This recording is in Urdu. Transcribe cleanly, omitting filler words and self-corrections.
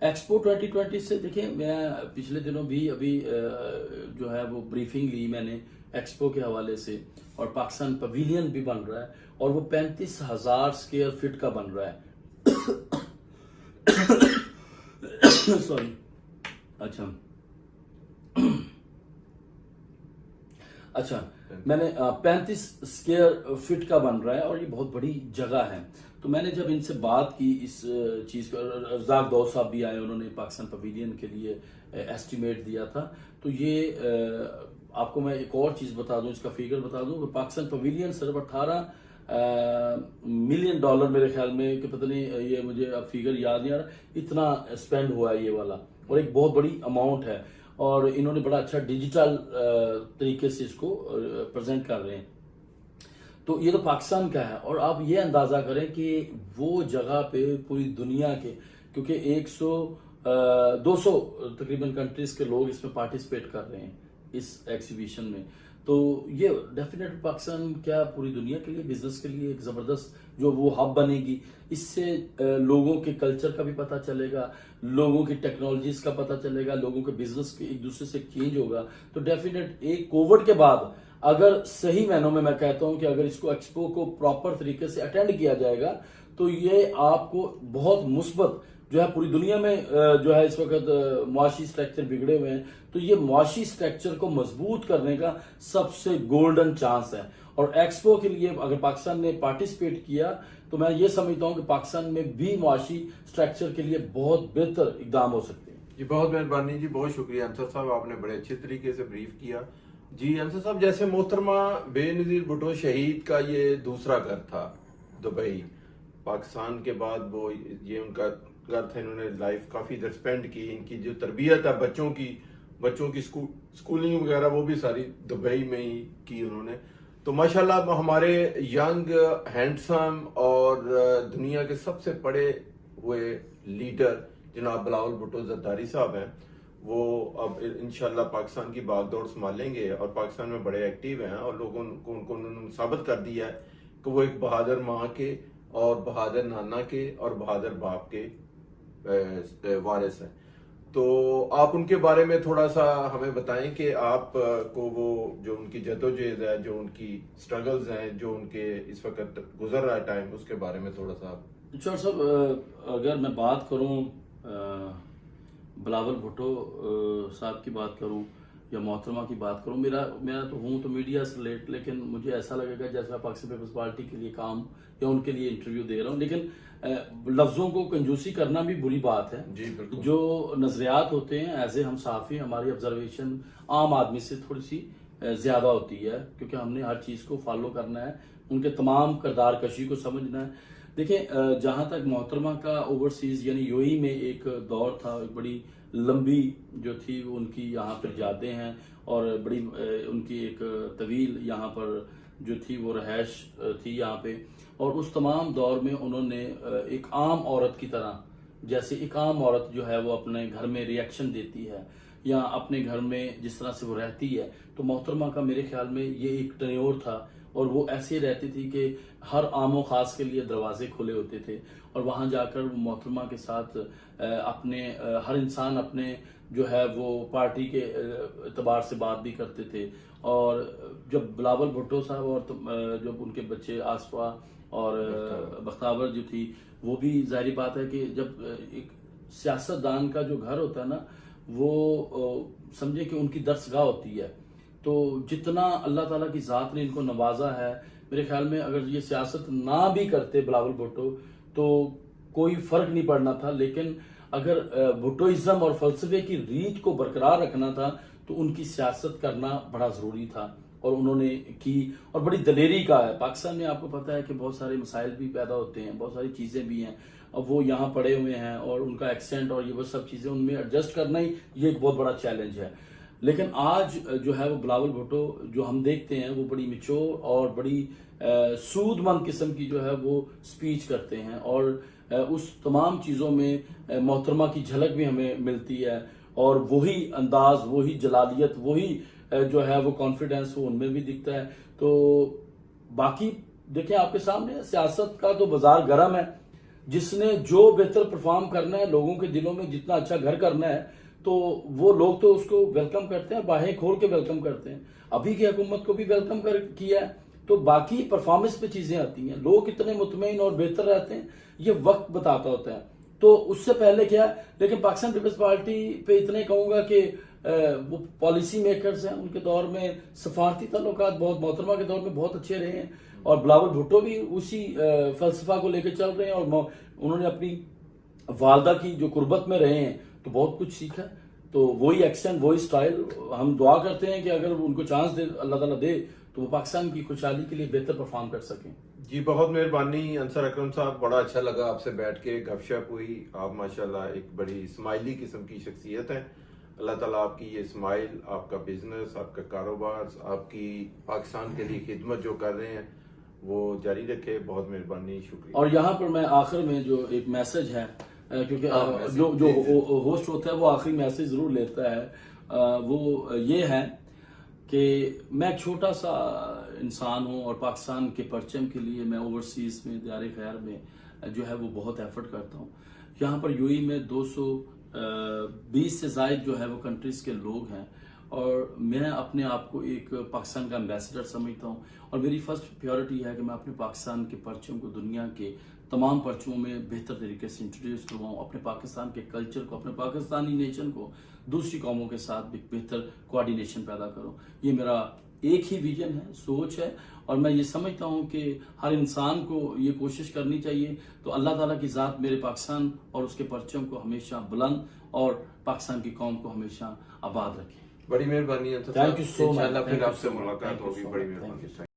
ایکسپو 2020 سے دیکھیں، میں پچھلے دنوں بھی ابھی جو ہے وہ بریفنگ لی میں نے ایکسپو کے حوالے سے، اور پاکستان پویلین بھی بن رہا ہے اور وہ 35,000 اسکوائر فٹ کا بن رہا ہے. سوری. اچھا میں نے 35 اسکوائر فٹ کا بن رہا ہے اور یہ بہت بڑی جگہ ہے. تو میں نے جب ان سے بات کی اس چیز کو، رزاق داؤد صاحب بھی آئے، انہوں نے پاکستان پویلین کے لیے ایسٹیمیٹ دیا تھا. تو یہ آپ کو میں ایک اور چیز بتا دوں، اس کا فیگر بتا دوں کہ پاکستان پویلین صرف $18 ملین میرے خیال میں، کہ پتہ نہیں یہ مجھے اب فیگر یاد نہیں آ رہا، اتنا اسپینڈ ہوا ہے یہ والا، اور ایک بہت بڑی اماؤنٹ ہے. اور انہوں نے بڑا اچھا ڈیجیٹل طریقے سے اس کو پریزنٹ کر رہے ہیں. تو یہ تو پاکستان کا ہے، اور آپ یہ اندازہ کریں کہ وہ جگہ پہ پوری دنیا کے، کیونکہ 200 تقریباً کنٹریز کے لوگ اس میں پارٹیسپیٹ کر رہے ہیں اس ایکسیبیشن میں. تو یہ ڈیفینیٹ پاکستان کیا پوری دنیا کے لیے، بزنس کے لیے ایک زبردست جو وہ ہب بنے گی. اس سے لوگوں کے کلچر کا بھی پتہ چلے گا، لوگوں کی ٹیکنالوجیز کا پتہ چلے گا، لوگوں کے بزنس کے ایک دوسرے سے چینج ہوگا. تو ڈیفینیٹ ایک کووڈ کے بعد اگر صحیح معنوں میں کہتا ہوں کہ اگر اس کو ایکسپو کو پراپر طریقے سے اٹینڈ کیا جائے گا تو یہ آپ کو بہت مثبت جو ہے پوری دنیا میں جو ہے اس وقت معاشی سٹرکچر بگڑے ہوئے ہیں، تو یہ معاشی سٹرکچر کو مضبوط کرنے کا سب سے گولڈن چانس ہے. اور ایکسپو کے لیے اگر پاکستان نے پارٹیسپیٹ کیا تو میں یہ سمجھتا ہوں کہ پاکستان میں بھی معاشی سٹرکچر کے لیے بہت بہتر اقدام ہو سکتے ہیں. جی بہت مہربانی جی، بہت شکریہ انصر صاحب، آپ نے بڑے اچھے طریقے سے بریف کیا. جی انصر صاحب، جیسے محترمہ بے نظیر بھٹو شہید کا یہ دوسرا گھر تھا دبئی، پاکستان کے بعد وہ یہ ان کا گھر تھا، انہوں نے لائف کافی ادھر اسپینڈ کی، ان کی جو تربیت ہے بچوں کی سکولنگ وغیرہ وہ بھی ساری دبئی میں ہی کی انہوں نے. تو ماشاءاللہ ہمارے ینگ ہینڈسم اور دنیا کے سب سے پڑے ہوئے لیڈر جناب بلاول بھٹو زرداری صاحب ہیں، وہ اب انشاءاللہ پاکستان کی باغ دوڑ سنبھالیں گے اور پاکستان میں بڑے ایکٹیو ہیں، اور لوگوں کو انہوں نے ثابت کر دیا ہے کہ وہ ایک بہادر ماں کے اور بہادر نانا کے اور بہادر باپ کے وارث ہیں. تو آپ ان کے بارے میں تھوڑا سا ہمیں بتائیں کہ آپ کو وہ جو ان کی جدوجہد ہے، جو ان کی سٹرگلز ہیں، جو ان کے اس وقت گزر رہا ہے ٹائم، اس کے بارے میں تھوڑا سا. چور صاحب، اگر میں بات کروں بلاول بھٹو صاحب کی بات کروں یا محترمہ کی بات کروں، میرا تو ہوں تو میڈیا سے ریلیٹ، لیکن مجھے ایسا لگے گا جیسا پاکستان پیپلز پارٹی کے لیے کام یا ان کے لیے انٹرویو دے رہا ہوں. لیکن لفظوں کو کنجوسی کرنا بھی بری بات ہے. جی بالکل. جو نظریات ہوتے ہیں ایز اے ہم صحافی، ہماری آبزرویشن عام آدمی سے تھوڑی سی زیادہ ہوتی ہے، کیونکہ ہم نے ہر چیز کو فالو کرنا ہے، ان کے تمام کردار کشی کو سمجھنا ہے. دیکھیں، جہاں تک محترمہ کا اوورسیز یعنی یو ای میں ایک دور تھا، ایک بڑی لمبی جو تھی وہ ان کی یہاں پر جاتے ہیں، اور بڑی ان کی ایک طویل یہاں پر جو تھی وہ رہائش تھی یہاں پہ. اور اس تمام دور میں انہوں نے ایک عام عورت کی طرح، جیسے ایک عام عورت جو ہے وہ اپنے گھر میں ریئیکشن دیتی ہے یا اپنے گھر میں جس طرح سے وہ رہتی ہے، تو محترمہ کا میرے خیال میں یہ ایک ٹینیور تھا. اور وہ ایسے رہتی تھی کہ ہر عام و خاص کے لیے دروازے کھلے ہوتے تھے، اور وہاں جا کر وہ محترمہ کے ساتھ اپنے ہر انسان اپنے جو ہے وہ پارٹی کے اعتبار سے بات بھی کرتے تھے. اور جب بلاول بھٹو صاحب اور جب ان کے بچے آصفہ اور بختاور جو تھی، وہ بھی ظاہری بات ہے کہ جب ایک سیاستدان کا جو گھر ہوتا ہے نا، وہ سمجھے کہ ان کی درسگاہ ہوتی ہے. تو جتنا اللہ تعالیٰ کی ذات نے ان کو نوازا ہے، میرے خیال میں اگر یہ سیاست نہ بھی کرتے بلاول بھٹو تو کوئی فرق نہیں پڑنا تھا. لیکن اگر بھٹوازم اور فلسفے کی ریت کو برقرار رکھنا تھا تو ان کی سیاست کرنا بڑا ضروری تھا، اور انہوں نے کی، اور بڑی دلیری کا ہے. پاکستان میں آپ کو پتہ ہے کہ بہت سارے مسائل بھی پیدا ہوتے ہیں، بہت ساری چیزیں بھی ہیں. اب وہ یہاں پڑے ہوئے ہیں اور ان کا ایکسینٹ اور یہ وہ سب چیزیں ان میں ایڈجسٹ کرنا ہی یہ ایک بہت بڑا چیلنج ہے. لیکن آج جو ہے وہ بلاول بھٹو جو ہم دیکھتے ہیں وہ بڑی میچور اور بڑی سود مند قسم کی جو ہے وہ سپیچ کرتے ہیں، اور اس تمام چیزوں میں محترمہ کی جھلک بھی ہمیں ملتی ہے، اور وہی انداز، وہی جلالیت، وہی جو ہے وہ کانفیڈنس وہ ان میں بھی دکھتا ہے. تو باقی دیکھیں آپ کے سامنے سیاست کا تو بازار گرم ہے، جس نے جو بہتر پرفارم کرنا ہے، لوگوں کے دلوں میں جتنا اچھا گھر کرنا ہے، تو وہ لوگ تو اس کو ویلکم کرتے ہیں، باہیں کھول کے ویلکم کرتے ہیں. ابھی کی حکومت کو بھی ویلکم کیا ہے. تو باقی پرفارمنس پہ چیزیں آتی ہیں، لوگ اتنے مطمئن اور بہتر رہتے ہیں، یہ وقت بتاتا ہوتا ہے. تو اس سے پہلے کیا ہے، لیکن پاکستان پیپلز پارٹی پہ اتنے کہوں گا کہ وہ پالیسی میکرز ہیں، ان کے دور میں سفارتی تعلقات بہت، محترمہ کے دور میں بہت اچھے رہے ہیں، اور بلاول بھٹو بھی اسی فلسفہ کو لے کے چل رہے ہیں، اور انہوں نے اپنی والدہ کی جو قربت میں رہے ہیں تو بہت کچھ سیکھا. تو وہی ایکسنٹ، وہی سٹائل، ہم دعا کرتے ہیں کہ اگر ان کو چانس دے، اللہ تعالیٰ دے، تو وہ پاکستان کی خوشحالی کے لیے بہتر پرفارم کر سکیں. جی بہت مہربانی انصر اکرم صاحب، بڑا اچھا لگا آپ سے بیٹھ کے، گپ شپ ہوئی. آپ ماشاءاللہ ایک بڑی اسمائلی قسم کی شخصیت ہیں. اللہ تعالیٰ آپ کی یہ اسمائل، آپ کا بزنس، آپ کا کاروبار، آپ کی پاکستان کے لیے خدمت جو کر رہے ہیں وہ جاری رکھے. بہت مہربانی، شکریہ. اور یہاں پر میں آخر میں جو ایک میسج ہے، کیونکہ جو ہوسٹ ہوتا ہے وہ آخری میسج ضرور لیتا ہے، وہ یہ ہے کہ میں ایک چھوٹا سا انسان ہوں، اور پاکستان کے پرچم کے لیے میں اوورسیز میں، دیار خیر میں جو ہے وہ بہت ایفرٹ کرتا ہوں. یہاں پر یو ای میں 220 سے زائد جو ہے وہ کنٹریز کے لوگ ہیں، اور میں اپنے آپ کو ایک پاکستان کا ایمبیسڈر سمجھتا ہوں. اور میری فرسٹ پیورٹی ہے کہ میں اپنے پاکستان کے پرچم کو دنیا کے تمام پرچموں میں بہتر طریقے سے انٹروڈیوس کرواؤں، اپنے پاکستان کے کلچر کو، اپنے پاکستانی نیشن کو دوسری قوموں کے ساتھ ایک بہتر کوآرڈینیشن پیدا کروں. یہ میرا ایک ہی ویژن ہے، سوچ ہے، اور میں یہ سمجھتا ہوں کہ ہر انسان کو یہ کوشش کرنی چاہیے. تو اللہ تعالیٰ کی ذات میرے پاکستان اور اس کے پرچم کو ہمیشہ بلند، اور پاکستان کی قوم کو ہمیشہ آباد رکھے. بڑی مہربانی انصر Thank you صاحب. so much. انشاءاللہ پھر Thank you آپ سے so much. ملاقات Thank you ہوگی. so بڑی much. مہربانی. Thank you.